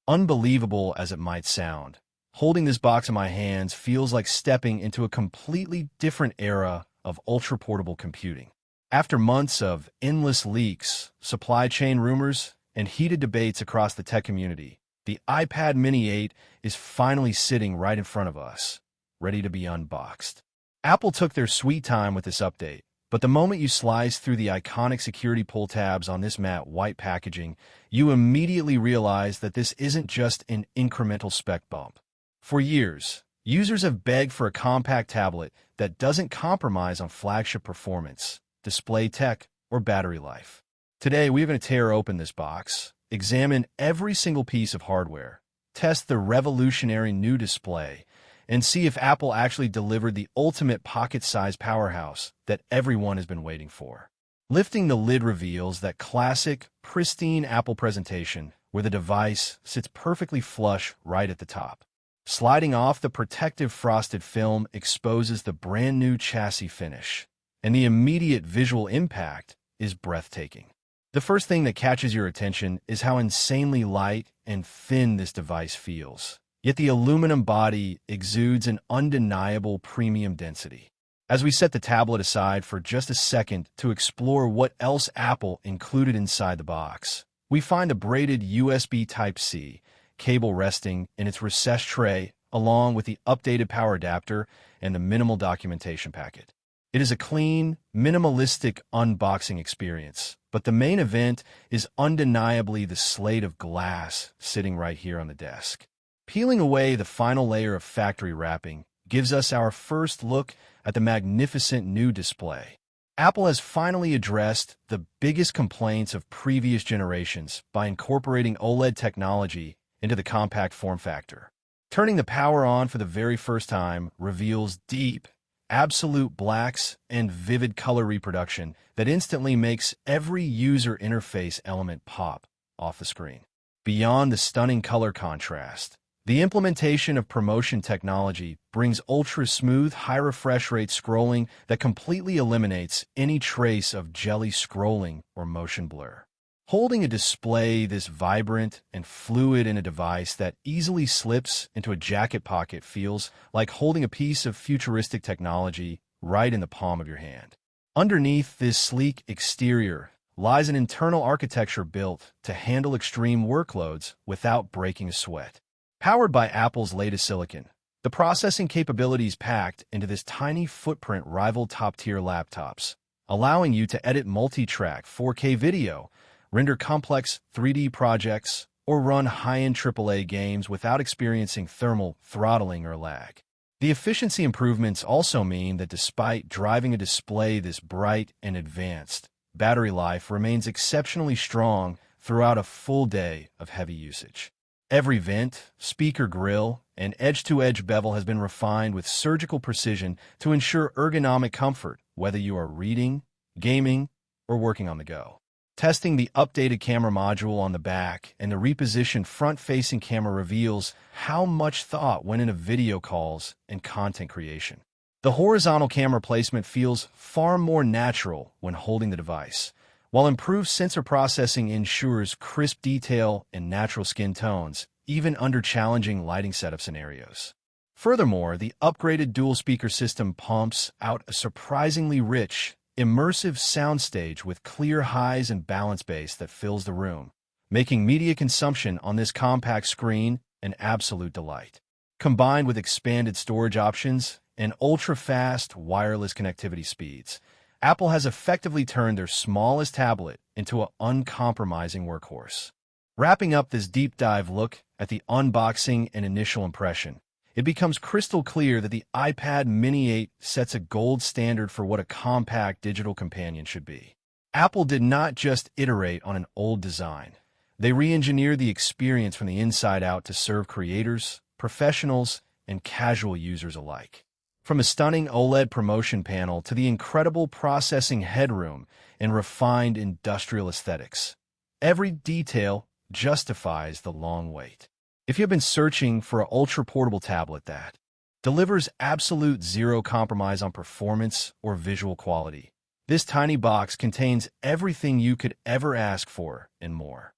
Unbelievable as it might sound, holding this box in my hands feels like stepping into a completely different era of ultra-portable computing. After months of endless leaks, supply chain rumors, and heated debates across the tech community, the iPad Mini 8 is finally sitting right in front of us, ready to be unboxed. Apple took their sweet time with this update, but the moment you slice through the iconic security pull tabs on this matte white packaging, you immediately realize that this isn't just an incremental spec bump. For years, users have begged for a compact tablet that doesn't compromise on flagship performance, display tech, or battery life. Today, we're going to tear open this box, examine every single piece of hardware, test the revolutionary new display, and see if Apple actually delivered the ultimate pocket-sized powerhouse that everyone has been waiting for. Lifting the lid reveals that classic, pristine Apple presentation where the device sits perfectly flush right at the top. Sliding off, the protective frosted film exposes the brand-new chassis finish, and the immediate visual impact is breathtaking. The first thing that catches your attention is how insanely light and thin this device feels. Yet the aluminum body exudes an undeniable premium density. As we set the tablet aside for just a second to explore what else Apple included inside the box, we find a braided USB Type-C cable resting in its recessed tray, along with the updated power adapter and the minimal documentation packet. It is a clean, minimalistic unboxing experience, but the main event is undeniably the slate of glass sitting right here on the desk. Peeling away the final layer of factory wrapping gives us our first look at the magnificent new display. Apple has finally addressed the biggest complaints of previous generations by incorporating OLED technology into the compact form factor. Turning the power on for the very first time reveals deep, absolute blacks and vivid color reproduction that instantly makes every user interface element pop off the screen. Beyond the stunning color contrast, the implementation of ProMotion technology brings ultra-smooth, high refresh rate scrolling that completely eliminates any trace of jelly scrolling or motion blur. Holding a display this vibrant and fluid in a device that easily slips into a jacket pocket feels like holding a piece of futuristic technology right in the palm of your hand. Underneath this sleek exterior lies an internal architecture built to handle extreme workloads without breaking a sweat. Powered by Apple's latest silicon, the processing capabilities packed into this tiny footprint rival top-tier laptops, allowing you to edit multi-track 4K video, render complex 3D projects, or run high-end AAA games without experiencing thermal throttling or lag. The efficiency improvements also mean that despite driving a display this bright and advanced, battery life remains exceptionally strong throughout a full day of heavy usage. Every vent, speaker grill, and edge-to-edge bevel has been refined with surgical precision to ensure ergonomic comfort, whether you are reading, gaming, or working on the go. Testing the updated camera module on the back and the repositioned front-facing camera reveals how much thought went into video calls and content creation. The horizontal camera placement feels far more natural when holding the device, while improved sensor processing ensures crisp detail and natural skin tones, even under challenging lighting setup scenarios. Furthermore, the upgraded dual-speaker system pumps out a surprisingly rich, immersive soundstage with clear highs and balance bass that fills the room, making media consumption on this compact screen an absolute delight. Combined with expanded storage options and ultra-fast wireless connectivity speeds, Apple has effectively turned their smallest tablet into an uncompromising workhorse. Wrapping up this deep dive look at the unboxing and initial impression, it becomes crystal clear that the iPad Mini 8 sets a gold standard for what a compact digital companion should be. Apple did not just iterate on an old design. They re-engineered the experience from the inside out to serve creators, professionals, and casual users alike. From a stunning OLED ProMotion panel to the incredible processing headroom and refined industrial aesthetics, every detail justifies the long wait. If you've been searching for an ultra-portable tablet that delivers absolute zero compromise on performance or visual quality, this tiny box contains everything you could ever ask for and more.